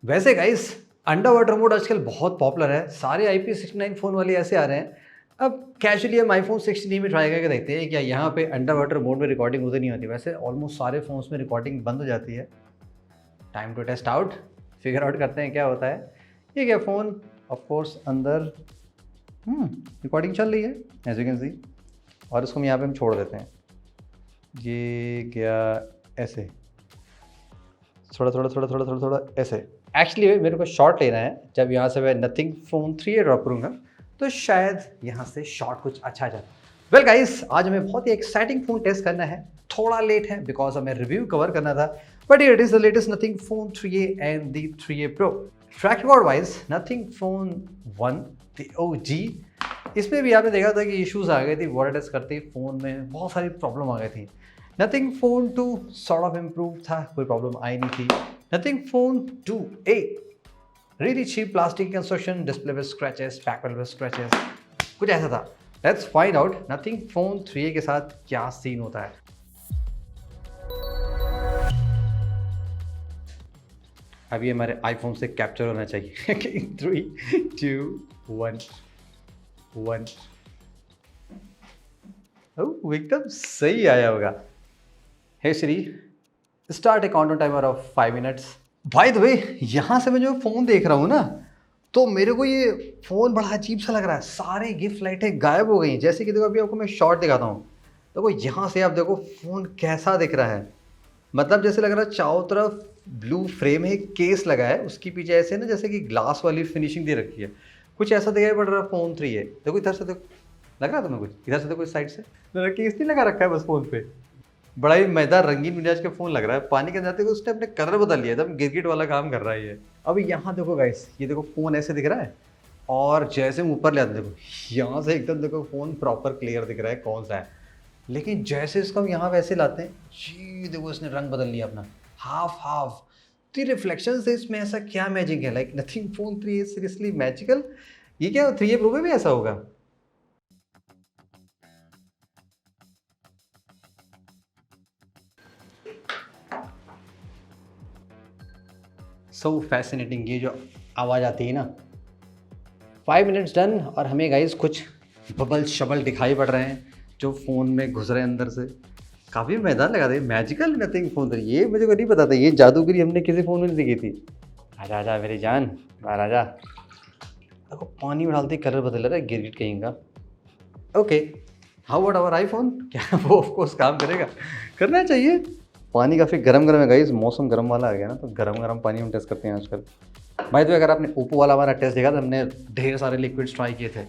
वैसे guys under water mode आजकल बहुत पॉपुलर है। सारे IP69 फ़ोन वाले ऐसे आ रहे हैं। अब कैजुअली हम iPhone 16 में ट्राई करके देखते हैं क्या यहाँ पे अंडर वाटर मोड में रिकॉर्डिंग होती नहीं होती। वैसे ऑलमोस्ट सारे फ़ोन्स में रिकॉर्डिंग बंद हो जाती है। Time to test out, figure out करते हैं क्या होता है। ये क्या फ़ोन ऑफ कोर्स अंदर रिकॉर्डिंग चल रही है एज यू कैन सी, और इसको यहाँ पे हम छोड़ देते हैं। ये क्या ऐसे थोड़ा थोड़ा थोड़ा थोड़ा थोड़ा थोड़ा ऐसे। एक्चुअली मेरे को शॉट लेना है। जब यहाँ से मैं नथिंग फ़ोन 3 ड्रॉप करूँगा तो शायद यहाँ से शॉट कुछ अच्छा आ जाए। वेल गाइस, आज हमें बहुत ही एक्साइटिंग फ़ोन टेस्ट करना है। थोड़ा लेट है बिकॉज हमें रिव्यू कवर करना था, but it is the latest nothing phone 3A and the 3A Pro। Track record wise nothing phone 1 the OG, इसमें भी आपने देखा था कि इश्यूज आ गए थे वाटर टेस्ट करते फ़ोन में, बहुत सारी प्रॉब्लम आ गई थी। Nothing phone 2 sort of improve था, कोई प्रॉब्लम आई नहीं थी। Nothing phone 2A really cheap plastic construction, display with scratches, back panel with scratches, कुछ ऐसा था। Let's find out nothing phone 3A के साथ क्या सीन होता है। अभी हमारे आईफोन से कैप्चर होना चाहिए। 3, 2, 1, 1। ओह, एकदम सही आया होगा। Hey Siri, start a countdown timer of 5 minutes. By the way, यहाँ से मैं जो फ़ोन देख रहा हूँ ना, तो मेरे को ये फ़ोन बड़ा अजीब सा लग रहा है। सारे गिफ्ट लाइटें गायब हो गई हैं। जैसे कि देखो अभी आपको मैं शॉट दिखाता हूँ। देखो यहाँ से आप देखो फ़ोन कैसा दिख रहा है। मतलब जैसे लग रहा है चारों तरफ ब्लू फ्रेम है, केस लगा है, उसके पीछे ऐसे ना जैसे कि ग्लास वाली फिनिशिंग दे रखी है। कुछ ऐसा दिखाई पड़ रहा है फ़ोन 3 है। देखो इधर से देखो, लग रहा था मैं कुछ इधर से देखो, इस साइड से केस नहीं लगा रखा है बस फ़ोन पे। बड़ा ही मजेदार रंगीन मिजाज का फ़ोन लग रहा है। पानी के अंदर देखो उसने अपने कलर बदल लिया, एकदम गिरगिट वाला काम कर रहा है ये। अब यहाँ देखो गाइस, ये देखो फ़ोन ऐसे दिख रहा है, और जैसे हम ऊपर ले आते देखो यहाँ से एकदम देखो फ़ोन प्रॉपर क्लियर दिख रहा है कौन सा है। लेकिन जैसे इसको हम यहाँ वैसे लाते हैं, जी देखो इसने रंग बदल लिया अपना, हाफ हाफ। तो रिफ्लेक्शन से इसमें ऐसा क्या मैजिक है? Like nothing phone 3 is seriously magical. ये क्या 3A Pro में भी ऐसा होगा? सो फैसिनेटिंग, ये जो आवाज़ आती है ना, 5 मिनट्स डन, और हमें गाइस कुछ बबल शबल दिखाई पड़ रहे हैं जो फ़ोन में घुस रहे हैं अंदर से। काफ़ी मज़ेदार लगा था ये मैजिकल नथिंग फ़ोन 3। ये मुझे को नहीं पता था, ये जादूगरी हमने किसी फ़ोन में नहीं देखी थी। आजा आजा मेरी जान, बाहर आजा। देखो पानी में डालते ही कलर बदल रहा है, गिरगिट कहीं का। Okay, how about our iPhone? क्या वो ऑफ कोर्स काम करेगा? करना चाहिए। पानी काफ़ी गर्म गर्म है गाइस, मौसम गर्म वाला आ गया ना, तो गर्म गर्म पानी हम टेस्ट करते हैं आजकल। भाई तो अगर आपने ओप्पो वाला हमारा टेस्ट देखा तो हमने ढेर सारे लिक्विड्स ट्राई किए थे।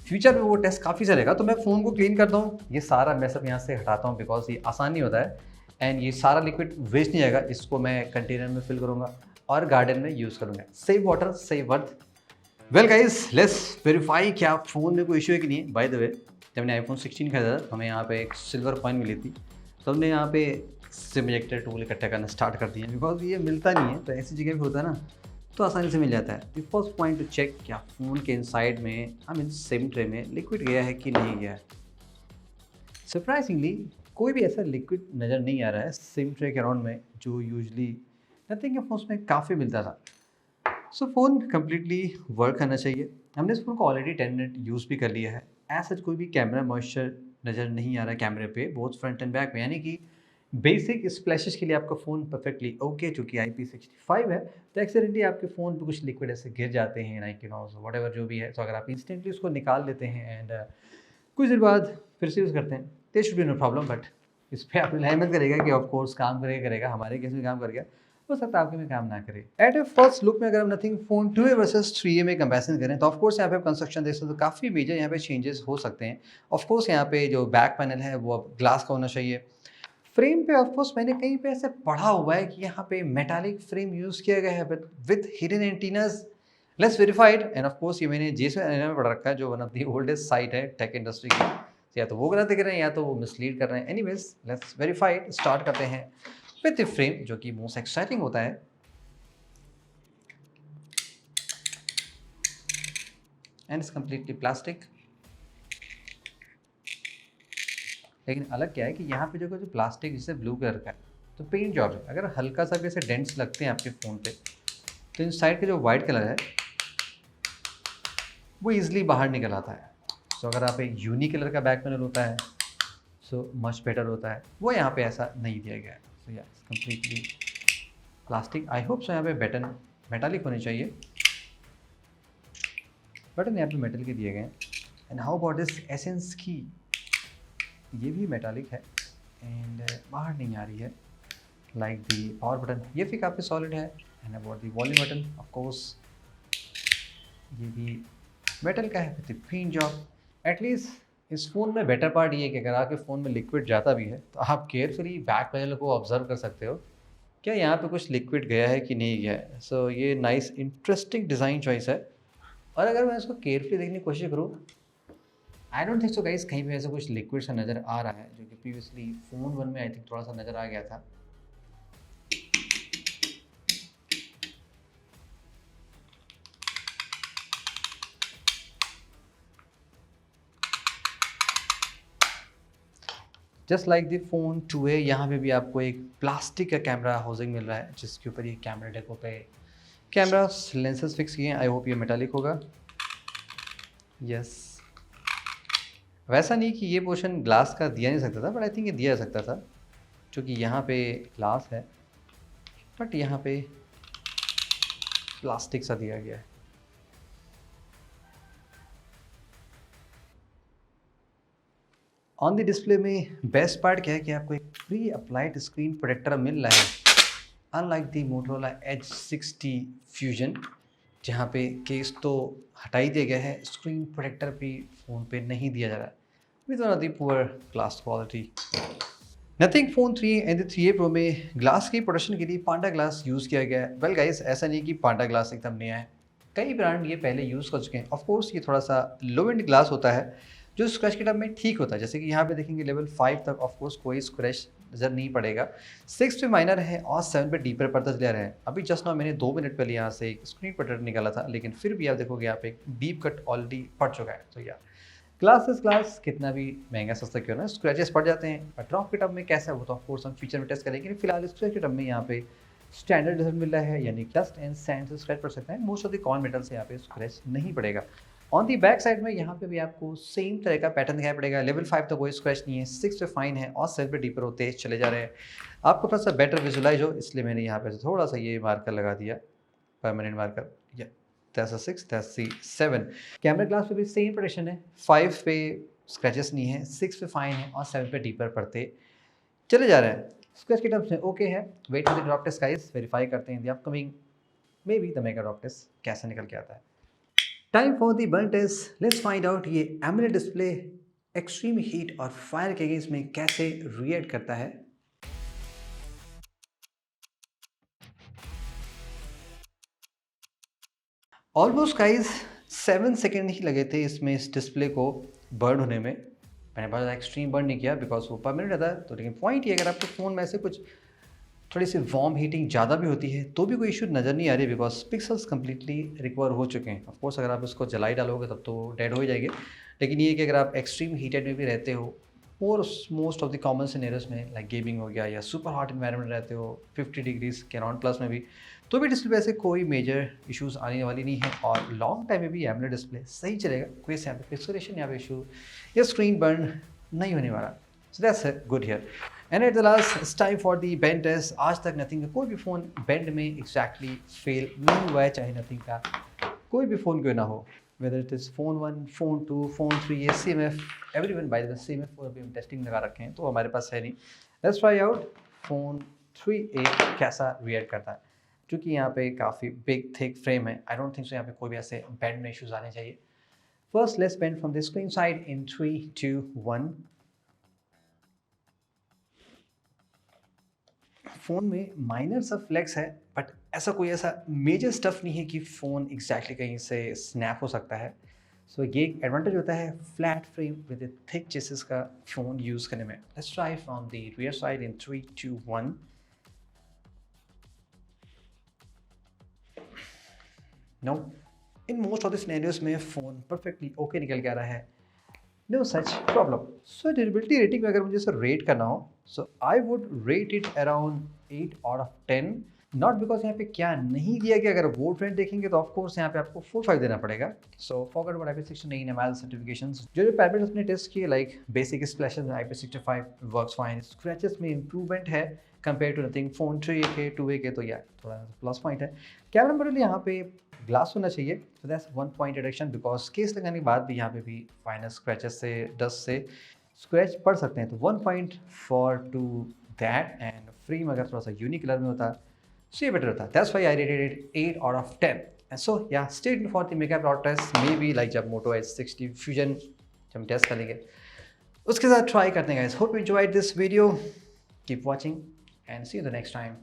फ्यूचर में वो टेस्ट काफ़ी चलेगा। तो मैं फ़ोन को क्लीन करता हूँ, ये सारा मैसअप यहाँ से हटाता हूँ बिकॉज ये आसान नहीं होता है। एंड ये सारा लिक्विड वेस्ट नहीं जाएगा, इसको मैं कंटेनर में फिल करूँगा और गार्डन में यूज़ करूँगा। Save water save earth. Well guys, let's verify क्या फ़ोन में कोई इशू है कि नहीं। बाय द वे, जब मैंने iPhone 16 खरीदा था हमें यहाँ पे एक सिल्वर कॉइन मिली थी, तो हमने यहाँ पे सिम इजेक्टर टूल इकट्ठा करना स्टार्ट कर दिया बिकॉज ये मिलता नहीं है। तो ऐसी जगह पे होता है ना, तो आसानी से मिल जाता है। The first point to check क्या फ़ोन के इनसाइड में, आई मीन सिम ट्रे में लिक्विड गया है कि नहीं गया है। सरप्राइजिंगली कोई भी ऐसा लिक्विड नज़र नहीं आ रहा है सिम ट्रे के अराउंड में, जो यूजली नथिंग के फोन्स में काफ़ी मिलता था। सो फ़ोन कम्प्लीटली वर्क करना चाहिए। हमने इस फ़ोन को ऑलरेडी 10 मिनट यूज़ भी कर लिया है। ऐसा कोई भी कैमरा मॉइस्चर नज़र नहीं आ रहा है कैमरे पे, बोथ फ्रंट एंड बैक में, यानी कि बेसिक स्प्लैशेस के लिए आपका फ़ोन परफेक्टली ओके। चूँकि IP65 है तो एक्सीडेंटली आपके फ़ोन पे कुछ लिक्विड ऐसे गिर जाते हैं, like you know what ever जो भी है। तो अगर आप इंस्टेंटली उसको निकाल लेते हैं एंड कुछ देर बाद फिर से यूज़ करते हैं, they should be no problem. But इस पर आप रिलाई मत करेगा कि ऑफ कोर्स काम करेगा, हमारे केस में काम कर गया, हो सकता है आपके में काम ना करे। एट ए फर्स्ट लुक में अगर हम nothing phone 2A versus 3A में कंपैरिजन करें तो ऑफ कोर्स यहाँ पे कंस्ट्रक्शन देख सकते हो, काफ़ी मेजर यहाँ पे चेंजेस हो सकते हैं। ऑफ कोर्स यहाँ पे जो बैक पैनल है वो अब ग्लास का होना चाहिए। फ्रेम पे ऑफ कोर्स मैंने कहीं पे ऐसे पढ़ा हुआ है कि यहाँ पे मेटालिक फ्रेम यूज़ किया गया है but with hidden antennas. Let's verified. End of course ये मैंने जेस में पढ़ रखा है, जो one of the oldest site है टेक इंडस्ट्री की। तो या तो वो गलत दिख रहे हैं या तो वो मिसलीड कर रहे हैं। Anyways let's verified. स्टार्ट करते हैं विद द फ्रेम, जो कि मोस्ट एक्साइटिंग होता है। And it's completely plastic. लेकिन अलग क्या है कि यहाँ पे जो प्लास्टिक जिससे ब्लू कलर का है, तो पेंट जॉब है। अगर हल्का सा भी ऐसे डेंट्स लगते हैं आपके फ़ोन पे तो इन साइड का जो वाइट कलर है वो ईजिली बाहर निकल आता है। सो अगर आप एक यूनिक कलर का बैक पैनल होता है सो मच बेटर होता है, वो यहाँ पे ऐसा नहीं दिया गया है। सो या completely plastic. I hope so यहाँ पे बटन मेटालिक होने चाहिए, बटन यहाँ पे मेटल के दिए गए हैं। And how about this essence की, ये भी मेटालिक है एंड बाहर नहीं आ रही है लाइक दी पावर बटन, ये भी काफ़ी सॉलिड है। And about the volume button of course ये भी मेटल का है विद फिन जॉब। एटलीस्ट इस फ़ोन में बेटर पार्ट ये है कि अगर आपके फ़ोन में लिक्विड जाता भी है तो आप केयरफुली बैक पैनल को ऑब्जर्व कर सकते हो क्या यहाँ पे कुछ लिक्विड गया है कि नहीं गया है। सो ये नाइस इंटरेस्टिंग डिज़ाइन चॉइस है। और अगर मैं इसको केयरफुली देखने की कोशिश करूँ, I don't think so guys कहीं पे ऐसा कुछ लिक्विड सा नज़र आ रहा है, जो कि प्रीवियसली फ़ोन 1 में आई थिंक थोड़ा सा नज़र आ गया था। Just like the phone 2A, यहाँ पे भी आपको एक प्लास्टिक का कैमरा हाउसिंग मिल रहा है जिसके ऊपर ये कैमरा डेको पे कैमरा लेंसेज फिक्स किए हैं। आई होप ये मेटालिक होगा। यस, वैसा नहीं कि ये पोर्शन ग्लास का दिया नहीं सकता था, बट आई थिंक ये दिया जा सकता था क्योंकि यहाँ पे ग्लास है बट यहाँ पे प्लास्टिक सा दिया गया है। ऑन द डिस्प्ले में बेस्ट पार्ट क्या है कि आपको एक प्री अप्लाइड स्क्रीन प्रोटेक्टर मिल रहा है, अनलाइक दी मोटोरोला H60 फ्यूजन जहाँ पे केस तो हटा ही दिया गया है, स्क्रीन प्रोटेक्टर भी फ़ोन पे नहीं दिया जा रहा है with one of the poor glass quality. Nothing phone 3 and 3A pro में ग्लास की प्रोटेक्शन के लिए पांडा ग्लास यूज़ किया गया है। वेल गाइस, ऐसा नहीं कि पांडा ग्लास एकदम नया है, कई ब्रांड ये पहले यूज़ कर चुके हैं। ऑफ कोर्स ये थोड़ा सा लो एंड ग्लास होता है जो स्क्रैच के टाइम में ठीक होता है, जैसे कि यहाँ पे देखेंगे लेवल 5 तक ऑफ कोर्स कोई स्क्रैच नज़र नहीं पड़ेगा। 6 पे माइनर है और 7 पे डीपर पड़ता चले रहे हैं। अभी जस्ट नाउ मैंने 2 मिनट पहले यहाँ से एक स्क्रीन प्रोटेक्टर निकाला था, लेकिन फिर भी आप देखोगे यहाँ पे एक डीप कट ऑलरेडी पड़ चुका है। तो या ग्लास इज ग्लास, कितना भी महंगा सस्ता क्यों ना, स्क्रैचेस पड़ जाते हैं। बट ड्रॉप के टर्म में कैसा है वो तो ऑफ कोर्स हम फीचर में टेस्ट करेंगे, फिलहाल स्क्रैच के टर्म में यहाँ पे स्टैंडर्ड रिजल्ट मिल रहा है, यानी डस्ट एंड सैंड से स्क्रैच पड़ सकता है। मोस्ट ऑफ द कॉन मेटल से यहाँ पे स्क्रैच नहीं पड़ेगा। ऑन दी बैक साइड में यहाँ पे भी आपको सेम तरह का पैटर्न दिखाई पड़ेगा। लेवल 5 तक कोई स्क्रैच नहीं है, 6 पे फाइन है और 7 पे डीपर होते चले जा रहे हैं। आपको थोड़ा सा बेटर विजुलाइज हो इसलिए मैंने यहाँ पे थोड़ा सा ये मार्कर लगा दिया, परमानेंट मार्कर। या that's a 6, that's the 7। Camera glass पे भी सेम प्रोटेक्शन है, 5 पे स्क्रैचेस नहीं है, 6 पे फाइन है और 7 पे डीपर पड़ते चले जा रहे हैं। स्क्रैच के टर्म्स में ओके है। Wait for the drop test guys, verify करते हैं the upcoming maybe the mega drop test कैसा निकल के आता है। Time for the burn test, let's find out ये एमोलेड डिस्प्ले एक्सट्रीम हीट और फायर के अगेंस्ट में कैसे रिएक्ट करता है। ऑलमोस्ट गाइस 7 सेकेंड ही लगे थे इसमें इस डिस्प्ले को बर्न होने में। मैंने बहुत ज़्यादा एक्सट्रीम बर्न नहीं किया बिकॉज वो परमानेंट रहता है। तो लेकिन पॉइंट ये, अगर आपके फ़ोन में से कुछ थोड़ी सी वार्म हीटिंग ज़्यादा भी होती है तो भी कोई इशू नज़र नहीं आ रही बिकॉज पिक्सल्स कम्प्लीटली रिकवर हो चुके हैं। ऑफ कोर्स अगर आप इसको जलाई डालोगे तब तो डेड हो ही जाएंगे, लेकिन ये कि अगर आप एक्सट्रीम हीटेड में भी रहते हो और most of the common scenarios में लाइक गेमिंग हो गया या सुपर हॉट इन्वायरमेंट रहते हो 50 डिग्रीज के अराउंड प्लस में भी, तो भी डिस्प्ले से कोई मेजर इश्यूज आने वाली नहीं है और लॉन्ग टाइम में भी एमोलेड डिस्प्ले सही चलेगा। कोई यहाँ पे पिक्सेलेशन या इशू या स्क्रीन बर्न नहीं होने वाला। So that's good here. And at the last it's time for the bend test. आज तक नथिंग का कोई भी फ़ोन बेंड में एग्जैक्टली फेल नहीं हुआ है, चाहे नथिंग का कोई भी फ़ोन क्यों ना हो, whether it is phone 1, phone 2, phone 3, ये CMF, everyone by the CMF को अभी हम टेस्टिंग लगा रखे हैं तो हमारे पास है नहीं। Let's try out phone 3A कैसा रिएक्ट करता है, क्योंकि यहाँ पे काफ़ी बिग थिक फ्रेम है। आई डोंट थिंक सो यहाँ पे कोई भी ऐसे बेंड में इशूज़ आने चाहिए। First let's bend from the screen side in 3, 2, 1। Phone में माइनर सा फ्लेक्स है बट ऐसा कोई ऐसा मेजर स्टफ़ नहीं है कि फ़ोन एग्जैक्टली कहीं से स्नैप हो सकता है। सो ये एक एडवांटेज होता है flat frame with thick chassis का फ़ोन यूज़ करने में। Let's try from the rear side in 3, 2, 1। No, in most of the scenarios में फ़ोन परफेक्टली ओके निकल के आ रहा है, no such problem. So durability rating में अगर मुझे इसे रेट करना हो, so I would rate it around 8 out of 10। Not because यहाँ पे क्या नहीं दिया गया, अगर वो ट्रेंड देखेंगे तो ऑफकोर्स यहाँ पे आपको 4-5 देना पड़ेगा। So forget about IP69 MIL certifications. जो पैरामीटर्स ने टेस्ट किए like basic splashes IP65 works fine, scratches में इंप्रूवमेंट है compare to nothing phone 3A के 2A के, तो या थोड़ा प्लस पॉइंट है। कैमरा मॉडल यहाँ पे ग्लास होना चाहिए, so that's 1 point reduction because case लगाने के बाद भी यहाँ पे भी फाइनल स्क्रैचेस से डस्ट से स्क्रैच पड़ सकते हैं, तो 1 point for to that. And frame अगर थोड़ा सा यूनिक कलर में होता so ये बेटर होता। That's why I rated it 8 out of 10। And so yeah stay tuned for the mega plot test, maybe like जब मोटो H60 फ्यूजन जब हम टेस्ट करेंगे उसके साथ ट्राई करते हैं guys. Hope you enjoyed this video, keep watching and see you the next time.